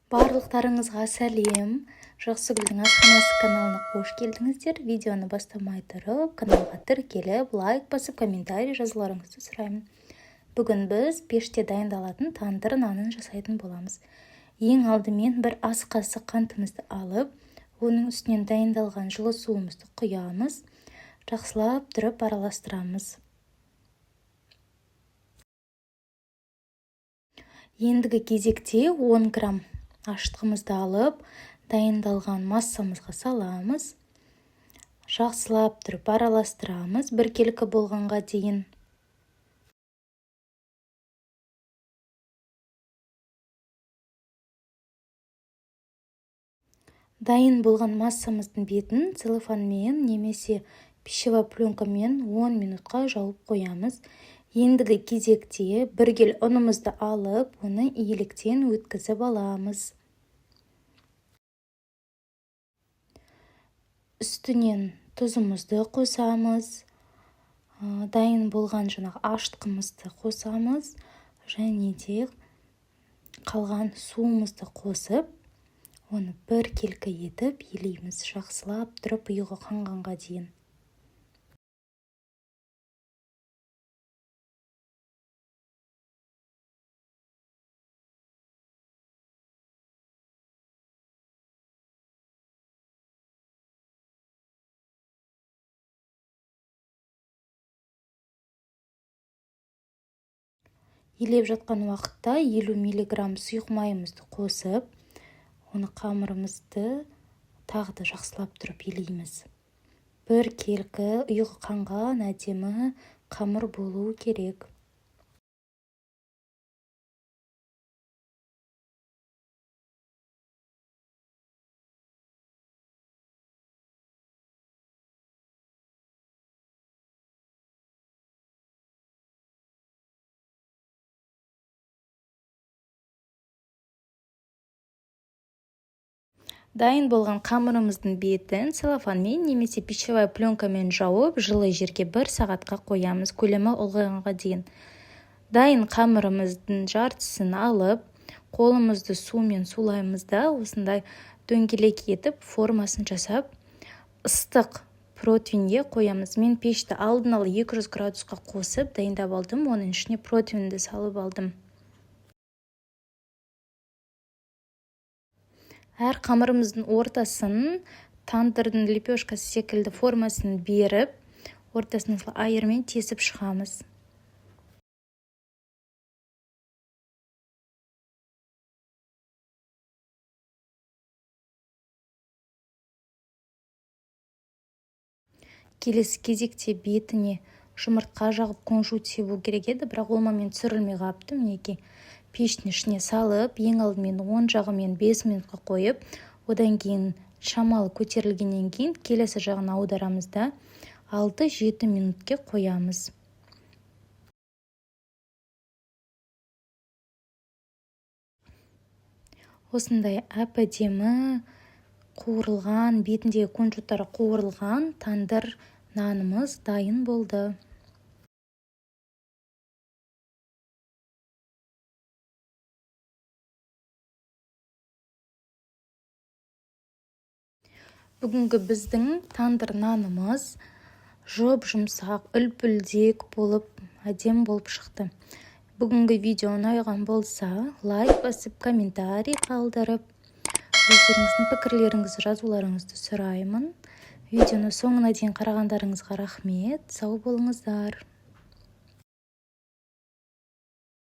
Барлықтарыңызға сәлем. Жақсыгүлдің асханасы каналына қош келдіңіздер. Видеоны бастамай тұрып, каналға тіркеліп, лайк басып, комментарий жазуларыңызды сұраймын. Бүгін біз пеште дайындалатын тандыр нанын жасайтын боламыз. Ең алдымен бір ас қасық қантымызды алып, оның үстінен дайындалған жылы суымызды құямыз. Жақсылап тұрып араластырамыз. Ендігі кезекте 10 грамм ашытқымызды алып, дайындалған массамызға саламыз. Жақсылап тұрып араластырамыз, біркелкі болғанға дейін. Дайын болған массамыздың бетін целлофанмен немесе пищевой пленкамен 10 минутқа жауып қоямыз. Ендігі кезекте біргел ұнымызды алып, оны иеліктен өткізіп аламыз. Үстінен тұзымызды қосамыз. Дайын болған ашытқымызды қосамыз. Және де қалған суымызды қосып, оны біркелкі етіп елейміз. Жақсылап тұрып ұйығы қанғанға дейін. Елеп жатқан уақытта 50 мг сұйық майымызды қосып, оны қамырымызды тағы жақсылап тұрып елейміз. Бір келкі ұйығы қанған әдемі қамыр болуы керек. Дайын болған қамырымыздың бетін целлофанмен немесе пищевой пленкамен жауып, жылы жерге 1 сағатқа қоямыз, көлемі ұлғайғанға дейін. Дайын қамырымыздың жартысын алып, қолымызды сумен сулаймыз да, осындай дөңгелек етіп, формасын жасап, ыстық противнге қоямыз. Мен пешті алдын ала 200 градусқа қосып дайындап алдым, оның ішіне противнді салып алдым. Әр қамырымыздың ортасын тандырдың лепешкасы секілді формасын беріп, ортасын айырмен тесіп шығамыз. Келесі кезекте бетіне жұмыртқа жағып кунжут себу керек еді, бірақ ол момент түсірілмей қапты. Мінекей пештің ішіне салып, ең алдымен 10 жағымен 5 минутқа қойып, одан кейін шамалы көтерілгеннен кейін келесі жағын аударамыз да 6-7 минутке қоямыз. Осындай әп-әдемі қуырылған, бетіндегі кунжуттары қуырылған тандыр нанымыз дайын болды. Бүгінгі біздің тандыр нанымыз жұп-жұмсақ, үлпілдек болып, әдем болып шықты. Бүгінгі видео ұнаған болса, лайк басып, комментарий қалдырып, өздеріңіздің пікірлеріңізді жазуларыңызды сұраймын. Видеоны соңына дейін қарағандарыңызға рахмет. Сау болыңыздар.